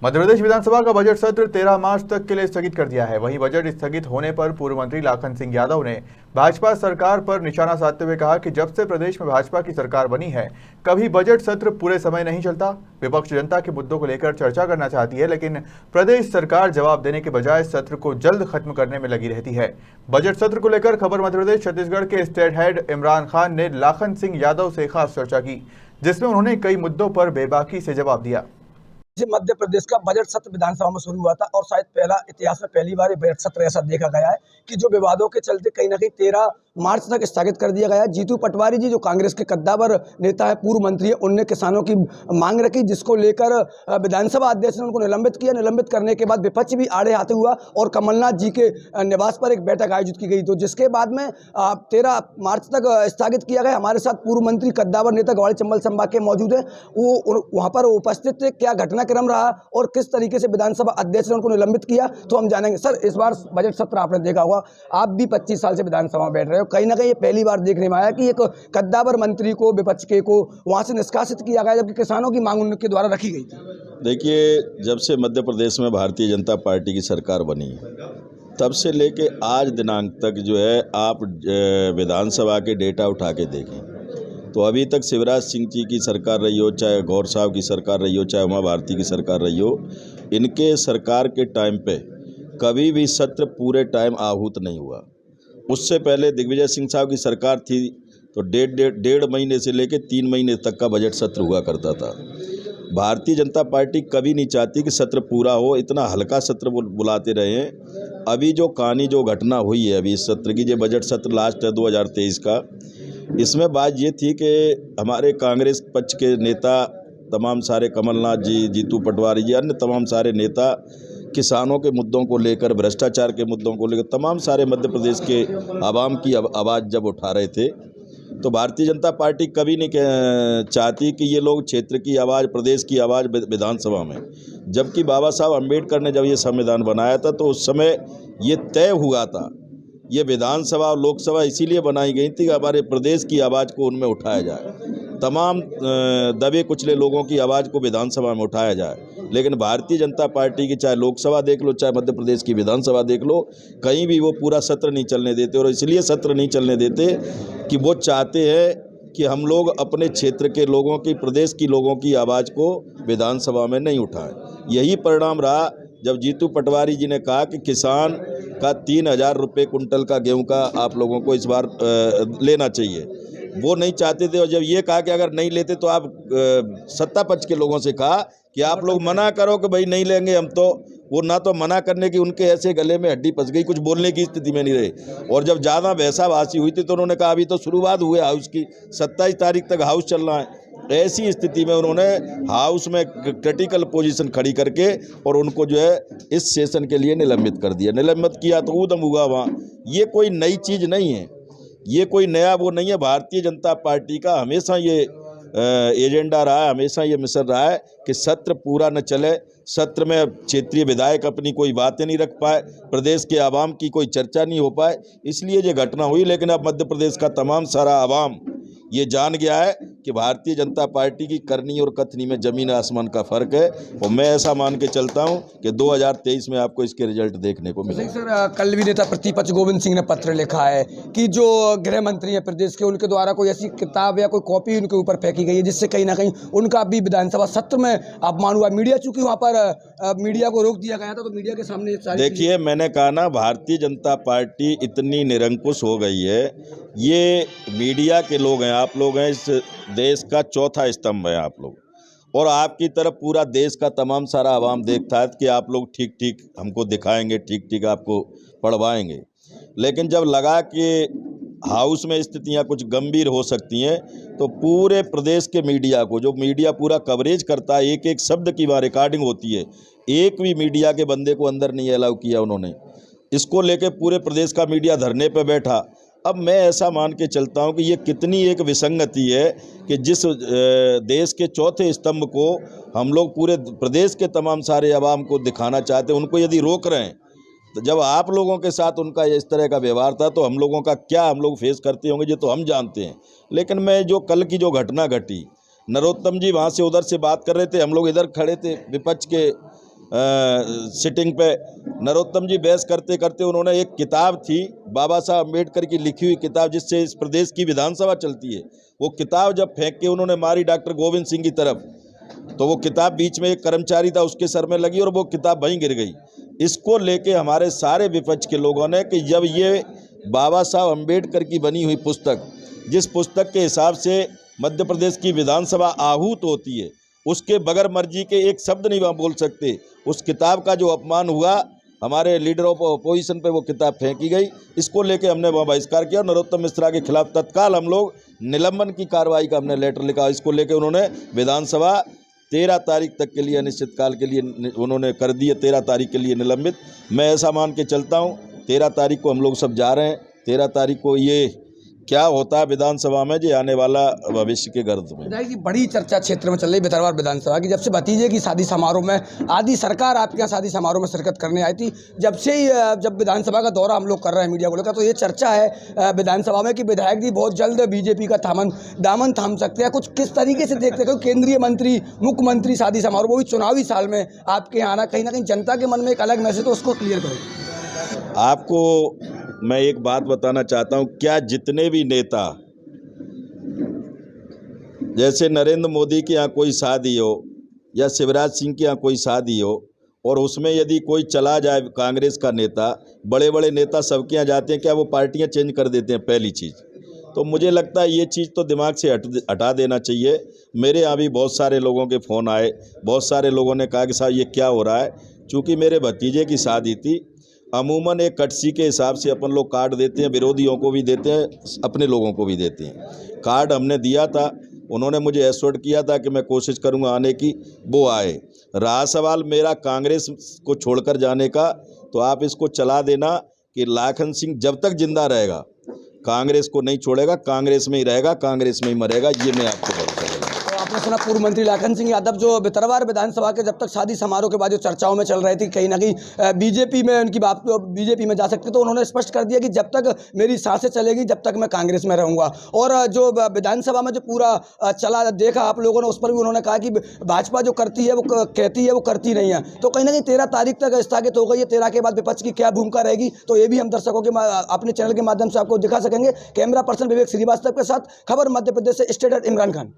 मध्य प्रदेश विधानसभा का बजट सत्र 13 मार्च तक के लिए स्थगित कर दिया है। वहीं बजट स्थगित होने पर पूर्व मंत्री लाखन सिंह यादव ने भाजपा सरकार पर निशाना साधते हुए कहा कि जब से प्रदेश में भाजपा की सरकार बनी है, कभी बजट सत्र पूरे समय नहीं चलता। विपक्ष जनता के मुद्दों को लेकर चर्चा करना चाहती है, लेकिन प्रदेश सरकार जवाब देने के बजाय सत्र को जल्द खत्म करने में लगी रहती है। बजट सत्र को लेकर खबर मध्य प्रदेश छत्तीसगढ़ के स्टेट हेड इमरान खान ने लाखन सिंह यादव से खास चर्चा की, जिसमें उन्होंने कई मुद्दों पर बेबाकी से जवाब दिया। मध्य प्रदेश का बजट सत्र विधानसभा में शुरू हुआ था और शायद इतिहास में पहली बार बजट सत्र ऐसा देखा गया है कि जो विवादों के चलते कहीं ना कहीं 13 मार्च तक स्थगित कर दिया गया है। जीतू पटवारी जी जो कांग्रेस के कद्दावर नेता है, पूर्व मंत्री है, उनने किसानों की मांग रखी, जिसको लेकर विधानसभा अध्यक्ष ने उनको निलंबित किया। निलंबित करने के बाद विपक्ष भी आड़े हाथे हुआ और कमलनाथ जी के निवास पर एक बैठक आयोजित की गई, तो जिसके बाद में 13 मार्च तक स्थगित किया गया। हमारे साथ पूर्व मंत्री कद्दावर नेता गवाड़ी चंबल संभाग के मौजूद है, वो वहाँ पर उपस्थित थे। क्या घटनाक्रम रहा और किस तरीके से विधानसभा अध्यक्ष ने उनको निलंबित किया, तो हम जानेंगे। सर, इस बार बजट सत्र आपने देखा होगा, आप भी 25 साल से विधानसभा में बैठ रहे हो, कहीं ना कहीं ये पहली बार देखने में आया कि एक कद्दावर मंत्री को, विपक्ष के को वहां से निष्कासित किया गया, जबकि किसानों की मांग उनके द्वारा रखी गई थी। देखिए, जब से मध्य प्रदेश में भारतीय जनता पार्टी की सरकार बनी तब से लेके आज दिनांक तक जो है, आप विधानसभा के डेटा उठा के देखें तो अभी तक शिवराज सिंह जी की सरकार रही हो, चाहे गौर साहब की सरकार रही हो, चाहे उमा भारती की सरकार रही हो, इनके सरकार के टाइम पे कभी भी सत्र पूरे टाइम आहूत नहीं हुआ। उससे पहले दिग्विजय सिंह साहब की सरकार थी तो डेढ़ महीने से लेकर 3 महीने तक का बजट सत्र हुआ करता था। भारतीय जनता पार्टी कभी नहीं चाहती कि सत्र पूरा हो, इतना हल्का सत्र बुलाते रहे हैं। अभी जो कहानी जो घटना हुई है अभी इस सत्र की, जो बजट सत्र लास्ट है 2023 का, इसमें बात ये थी कि हमारे कांग्रेस पक्ष के नेता तमाम सारे, कमलनाथ जी, जीतू पटवारी जी, अन्य तमाम सारे नेता किसानों के मुद्दों को लेकर, भ्रष्टाचार के मुद्दों को लेकर तमाम सारे मध्य प्रदेश के आवाम की आवाज़ जब उठा रहे थे, तो भारतीय जनता पार्टी कभी नहीं चाहती कि ये लोग क्षेत्र की आवाज़, प्रदेश की आवाज़ विधानसभा में। जबकि बाबा साहब अम्बेडकर ने जब ये संविधान बनाया था तो उस समय ये तय हुआ था, ये विधानसभा और लोकसभा इसीलिए बनाई गई थी कि हमारे प्रदेश की आवाज़ को उनमें उठाया जाए, तमाम दबे कुचले लोगों की आवाज़ को विधानसभा में उठाया जाए। लेकिन भारतीय जनता पार्टी की चाहे लोकसभा देख लो, चाहे मध्य प्रदेश की विधानसभा देख लो, कहीं भी वो पूरा सत्र नहीं चलने देते। और इसलिए सत्र नहीं चलने देते कि वो चाहते हैं कि हम लोग अपने क्षेत्र के लोगों की, प्रदेश की लोगों की आवाज़ को विधानसभा में नहीं उठाएं। यही परिणाम रहा जब जीतू पटवारी जी ने कहा कि किसान का 3,000 रुपये कुंटल का गेहूं का आप लोगों को इस बार लेना चाहिए, वो नहीं चाहते थे। और जब ये कहा कि अगर नहीं लेते तो आप सत्ता पक्ष के लोगों से कहा कि आप लोग मना करो कि भाई नहीं लेंगे हम, तो वो ना तो मना करने की, उनके ऐसे गले में हड्डी फंस गई, कुछ बोलने की स्थिति में नहीं रहे। और जब ज़्यादा बहसाबाजी हुई थी तो उन्होंने कहा अभी तो शुरुआत हुई हाउस की, 27 तारीख तक हाउस चलना है। ऐसी स्थिति में उन्होंने हाउस में क्रिटिकल पोजीशन खड़ी करके और उनको जो है इस सेशन के लिए निलंबित कर दिया। निलंबित किया तो ऊधम हुआ वहाँ। ये कोई नई चीज़ नहीं है, ये कोई नया वो नहीं है। भारतीय जनता पार्टी का हमेशा ये एजेंडा रहा है, हमेशा ये मिशन रहा है कि सत्र पूरा न चले, सत्र में क्षेत्रीय विधायक अपनी कोई बातें नहीं रख पाए, प्रदेश के आवाम की कोई चर्चा नहीं हो पाए, इसलिए ये घटना हुई। लेकिन अब मध्य प्रदेश का तमाम सारा आवाम ये जान गया है कि भारतीय जनता पार्टी की करनी और कथनी में ज़मीन आसमान का फ़र्क है। और मैं ऐसा मान के चलता हूं कि 2023 में आपको इसके रिजल्ट देखने को मिलेंगे। सर, कल भी नेता प्रतिपक्ष गोविंद सिंह ने पत्र लिखा है कि जो गृह मंत्री हैं प्रदेश के, उनके द्वारा कोई ऐसी किताब या कोई कॉपी उनके ऊपर फेंकी गई है, जिससे कहीं ना कहीं उनका भी विधानसभा सत्र में अपमान हुआ। मीडिया, चूंकि वहाँ पर मीडिया को रोक दिया गया था, तो मीडिया के सामने देखिए, मैंने कहा ना, भारतीय जनता पार्टी इतनी निरंकुश हो गई है। ये मीडिया के लोग हैं, आप लोग हैं, इस देश का चौथा स्तंभ है आप लोग, और आपकी तरफ पूरा देश का तमाम सारा आवाम देखता है कि आप लोग ठीक ठीक हमको दिखाएंगे, ठीक ठीक आपको पढ़वाएंगे। लेकिन जब लगा कि हाउस में स्थितियां कुछ गंभीर हो सकती हैं तो पूरे प्रदेश के मीडिया को, जो मीडिया पूरा कवरेज करता है, एक एक शब्द की वहाँ रिकॉर्डिंग होती है, एक भी मीडिया के बंदे को अंदर नहीं अलाउ किया उन्होंने। इसको लेके पूरे प्रदेश का मीडिया धरने पे बैठा। अब मैं ऐसा मान के चलता हूं कि ये कितनी एक विसंगति है कि जिस देश के चौथे स्तंभ को हम लोग पूरे प्रदेश के तमाम सारे आवाम को दिखाना चाहते हैं, उनको यदि रोक रहे हैं, तो जब आप लोगों के साथ उनका इस तरह का व्यवहार था तो हम लोगों का क्या हम लोग फेस करते होंगे, ये तो हम जानते हैं। लेकिन मैं जो कल की जो घटना घटी, नरोत्तम जी वहाँ से उधर से बात कर रहे थे, हम लोग इधर खड़े थे विपक्ष के सिटिंग पे नरोत्तम जी बहस करते करते उन्होंने एक किताब थी बाबा साहब अम्बेडकर की लिखी हुई किताब जिससे इस प्रदेश की विधानसभा चलती है, वो किताब जब फेंक के उन्होंने मारी डॉक्टर गोविंद सिंह की तरफ, तो वो किताब बीच में एक कर्मचारी था उसके सर में लगी और वो किताब वहीं गिर गई। इसको लेके हमारे सारे विपक्ष के लोगों ने कि जब ये बाबा साहब अम्बेडकर की बनी हुई पुस्तक, जिस पुस्तक के हिसाब से मध्य प्रदेश की विधानसभा आहूत होती है, उसके बगैर मर्जी के एक शब्द नहीं वहाँ बोल सकते, उस किताब का जो अपमान हुआ, हमारे लीडर ऑफ अपोजिशन पे वो किताब फेंकी गई। इसको लेके हमने वहाँ बहिष्कार किया और नरोत्तम मिश्रा के खिलाफ तत्काल हम लोग निलंबन की कार्रवाई का हमने लेटर लिखा। इसको लेके उन्होंने विधानसभा 13 तारीख तक के लिए अनिश्चितकाल के लिए उन्होंने कर दी है, 13 तारीख के लिए निलंबित। मैं ऐसा मान के चलता हूँ 13 तारीख को हम लोग सब जा रहे हैं। 13 तारीख को ये क्या होता है विधानसभा में, जो आने वाला भविष्य के गर्द में। विधायक जी, बड़ी चर्चा क्षेत्र में चल रही भितरवार विधानसभा की, जब से भतीजे की शादी समारोह में आदि सरकार आपके यहाँ शादी समारोह में शिरकत करने आई थी, जब से ही जब विधानसभा का दौरा हम लोग कर रहे हैं मीडिया को लेकर, तो ये चर्चा है विधानसभा में कि विधायक जी बहुत जल्द बीजेपी का दामन थाम सकते हैं। कुछ किस तरीके से देखते हैं, केंद्रीय मंत्री, मुख्यमंत्री शादी समारोह, वो भी चुनावी साल में आपके यहाँ आना, कहीं ना कहीं जनता के मन में एक अलग मैसेज, तो उसको क्लियर करें। आपको मैं एक बात बताना चाहता हूं, क्या जितने भी नेता, जैसे नरेंद्र मोदी के यहाँ कोई शादी हो या शिवराज सिंह के यहाँ कोई शादी हो और उसमें यदि कोई चला जाए कांग्रेस का नेता, बड़े बड़े नेता सबके यहाँ जाते हैं, क्या वो पार्टियां चेंज कर देते हैं? पहली चीज़ तो मुझे लगता है ये चीज़ तो दिमाग से हटा देना चाहिए। मेरे यहाँ भी बहुत सारे लोगों के फ़ोन आए, बहुत सारे लोगों ने कहा कि साहब ये क्या हो रहा है। चूँकि मेरे भतीजे की शादी थी, अमूमन एक कटसी के हिसाब से अपन लोग कार्ड देते हैं, विरोधियों को भी देते हैं, अपने लोगों को भी देते हैं। कार्ड हमने दिया था, उन्होंने मुझे एश्योर्ड किया था कि मैं कोशिश करूंगा आने की, वो आए। रहा सवाल मेरा कांग्रेस को छोड़कर जाने का, तो आप इसको चला देना कि लाखन सिंह जब तक जिंदा रहेगा कांग्रेस को नहीं छोड़ेगा, कांग्रेस में ही रहेगा, कांग्रेस में ही मरेगा, ये मैं आपको बता। आपने सुना पूर्व मंत्री लाखन सिंह यादव जो भितरवार विधानसभा के जब तक शादी समारोह के बाद जो चर्चाओं में चल रही थी कहीं ना कहीं बीजेपी में उनकी बात, बीजेपी में जा सकते, तो उन्होंने स्पष्ट कर दिया कि जब तक मेरी सांसें चलेगी जब तक मैं कांग्रेस में रहूंगा। और जो विधानसभा में जो पूरा चला देखा आप लोगों ने, उस पर भी उन्होंने कहा कि भाजपा जो करती है वो कहती है, वो करती नहीं है। तो कहीं ना कहीं 13 तारीख तक स्थगित हो गई है। 13 के बाद विपक्ष की क्या भूमिका रहेगी, तो ये भी हम दर्शकों के अपने चैनल के माध्यम से आपको दिखा सकेंगे। कैमरा पर्सन विवेक श्रीवास्तव के साथ खबर मध्य प्रदेश से, स्टेट इमरान खान।